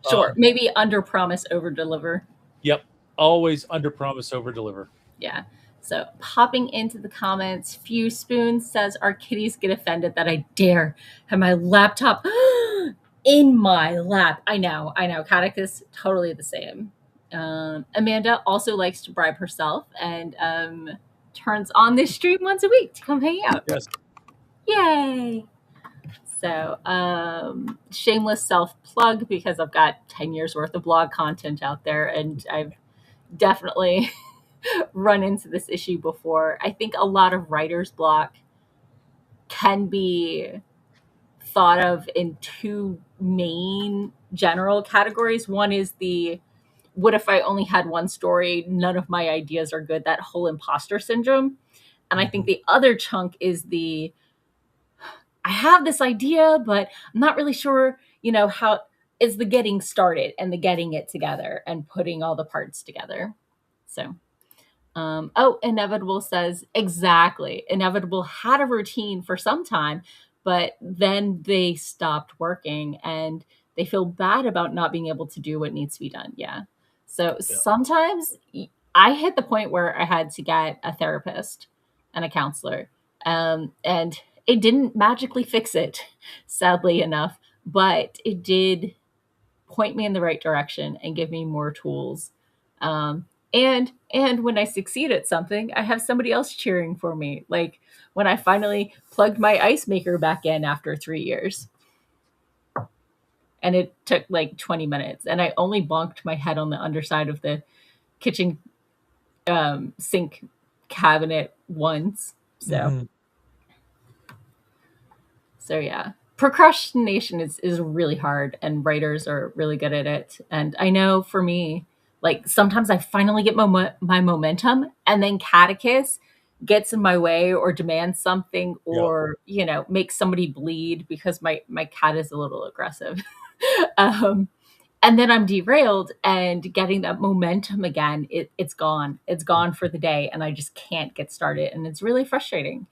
Sure. Maybe under promise, over deliver. Yep. Always under promise, over deliver. Yeah. So popping into the comments, Few Spoons says, our kitties get offended that I dare have my laptop in my lap. I know. Katic is totally the same. Amanda also likes to bribe herself and turns on this stream once a week to come hang out. Yes. Yay. So shameless self-plug, because I've got 10 years worth of blog content out there, and I've definitely run into this issue before. I think a lot of writer's block can be thought of in two main general categories. One is the, what if I only had one story, none of my ideas are good, that whole imposter syndrome. And I think the other chunk is the, I have this idea, but I'm not really sure, how is the getting started and the getting it together and putting all the parts together. So, Inevitable says, exactly. Inevitable had a routine for some time, but then they stopped working and they feel bad about not being able to do what needs to be done. Yeah. So sometimes I hit the point where I had to get a therapist and a counselor. And it didn't magically fix it, sadly enough, but it did point me in the right direction and give me more tools. And when I succeed at something, I have somebody else cheering for me. Like when I finally plugged my ice maker back in after 3 years. And it took like 20 minutes. And I only bonked my head on the underside of the kitchen sink cabinet once. So yeah. Procrastination is really hard, and writers are really good at it. And I know for me, like sometimes I finally get my momentum, and then Catechus gets in my way or demands something, or makes somebody bleed because my cat is a little aggressive. And then I'm derailed, and getting that momentum again, it's gone. It's gone for the day, and I just can't get started, and it's really frustrating.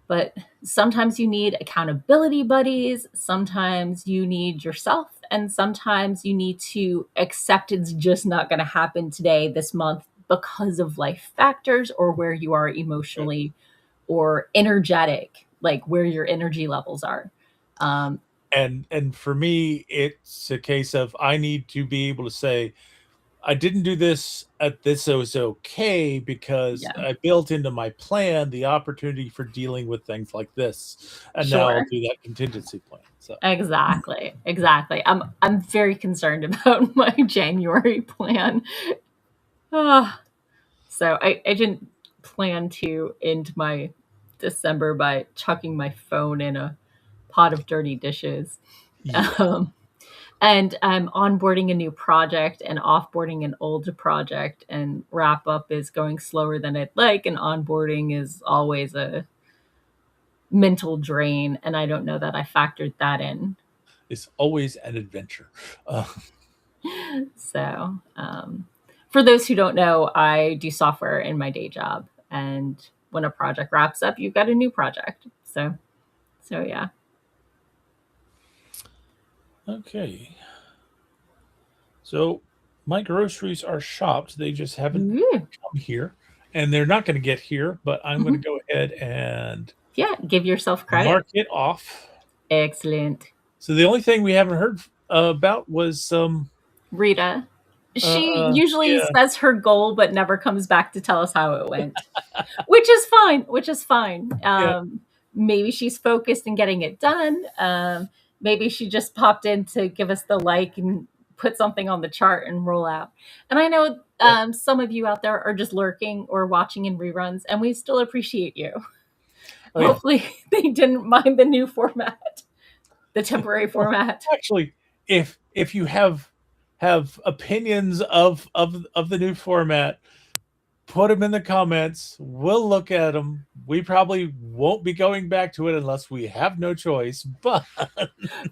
But sometimes you need accountability buddies. Sometimes you need yourself. And sometimes you need to accept it's just not going to happen today, this month, because of life factors or where you are emotionally or energetic, like where your energy levels are. And for me, it's a case of I need to be able to say, I didn't do this at this was okay because I built into my plan the opportunity for dealing with things like this, and now I'll do that contingency plan. So exactly. I'm very concerned about my January plan. So I didn't plan to end my December by chucking my phone in a pot of dirty dishes. And I'm onboarding a new project and offboarding an old project, and wrap up is going slower than I'd like. And onboarding is always a mental drain. And I don't know that I factored that in. It's always an adventure. So for those who don't know, I do software in my day job. And when a project wraps up, you've got a new project. So yeah. Okay. So my groceries are shopped. They just haven't come here. And they're not going to get here, but I'm going to go ahead and give yourself credit. Mark it off. Excellent. So the only thing we haven't heard about was Rita. She usually says her goal, but never comes back to tell us how it went, which is fine. Maybe she's focused in getting it done. Maybe she just popped in to give us the like and put something on the chart and roll out. And I know some of you out there are just lurking or watching in reruns, and we still appreciate you. Hopefully they didn't mind the new format, the temporary format. Actually, if you have opinions of the new format, put them in the comments. We'll look at them. We probably won't be going back to it unless we have no choice. But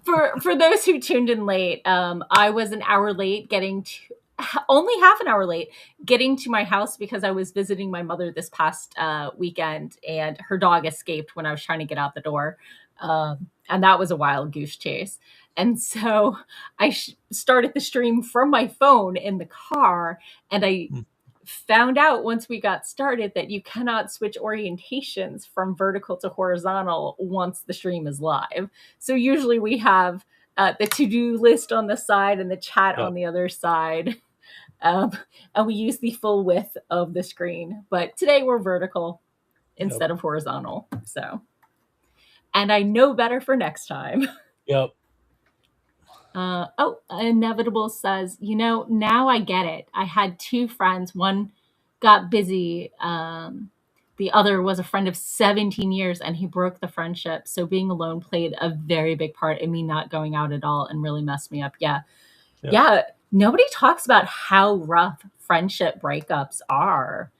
for those who tuned in late, I was an hour late getting only half an hour late getting to my house because I was visiting my mother this past weekend, and her dog escaped when I was trying to get out the door. And that was a wild goose chase. And so I started the stream from my phone in the car, and I found out once we got started that you cannot switch orientations from vertical to horizontal once the stream is live. So usually we have the to-do list on the side and the chat on the other side. And we use the full width of the screen. But today we're vertical instead of horizontal. So, and I know better for next time. Yep. Inevitable says, now I get it. I had two friends. One got busy. The other was a friend of 17 years, and he broke the friendship. So being alone played a very big part in me not going out at all and really messed me up. Yeah. Nobody talks about how rough friendship breakups are.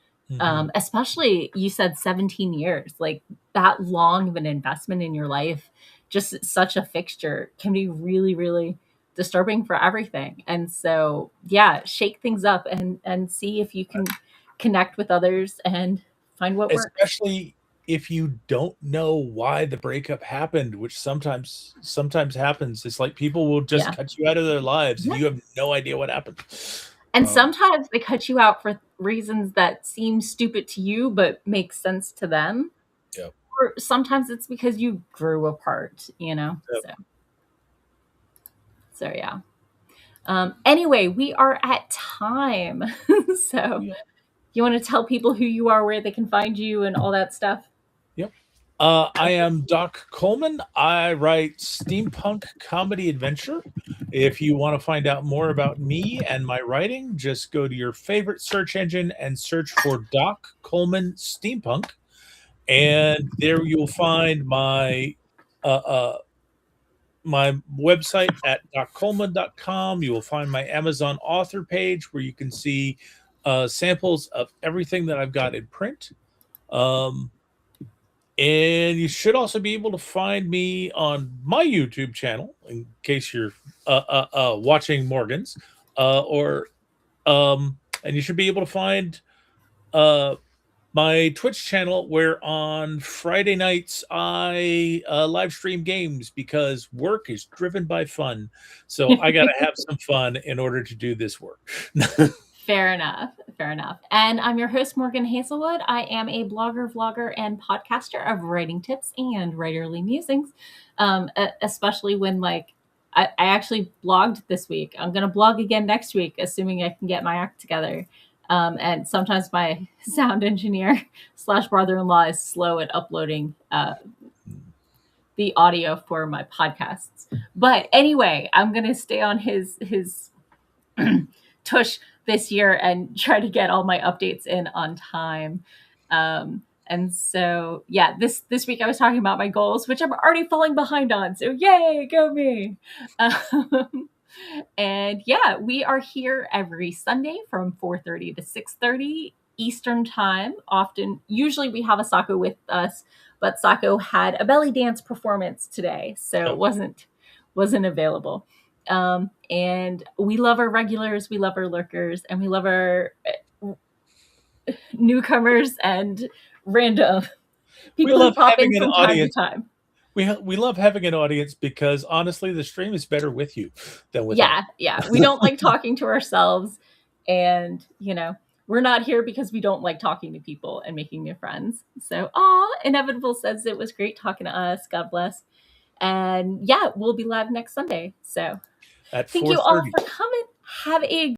Especially, you said 17 years, like that long of an investment in your life, just such a fixture, can be really, really disturbing for everything. And so, shake things up and see if you can connect with others and find what works. Especially if you don't know why the breakup happened, which sometimes happens. It's like people will just cut you out of their lives and you have no idea what happened. And sometimes they cut you out for reasons that seem stupid to you, but make sense to them. Yep. Or sometimes it's because you grew apart, Yep. So yeah. Anyway, we are at time. So you want to tell people who you are, where they can find you and all that stuff? Yep. I am Doc Coleman. I write steampunk comedy adventure. If you want to find out more about me and my writing, just go to your favorite search engine and search for Doc Coleman Steampunk. And there you'll find my my website at doccoleman.com. You will find my Amazon author page where you can see samples of everything that I've got in print. And you should also be able to find me on my YouTube channel in case you're watching Morgan's, and you should be able to find my Twitch channel where on Friday nights I live stream games because work is driven by fun. So I got to have some fun in order to do this work. Fair enough. And I'm your host, Morgan Hazelwood. I am a blogger, vlogger, and podcaster of writing tips and writerly musings, especially when I actually blogged this week. I'm going to blog again next week, assuming I can get my act together. And sometimes my sound engineer / brother-in-law is slow at uploading the audio for my podcasts. But anyway, I'm going to stay on his tush this year and try to get all my updates in on time. And so, this week I was talking about my goals, which I'm already falling behind on. So yay, go me. And we are here every Sunday from 4:30 to 6:30 Eastern time. Usually we have a Sako with us, but Sako had a belly dance performance today, so it wasn't available. And we love our regulars, we love our lurkers, and we love our newcomers and random people who pop in from time to time. We love having an audience because honestly, the stream is better with you than without. Yeah. We don't like talking to ourselves, and we're not here because we don't like talking to people and making new friends. So, Inevitable says it was great talking to us. God bless. And we'll be live next Sunday. So at thank you all for coming. Have a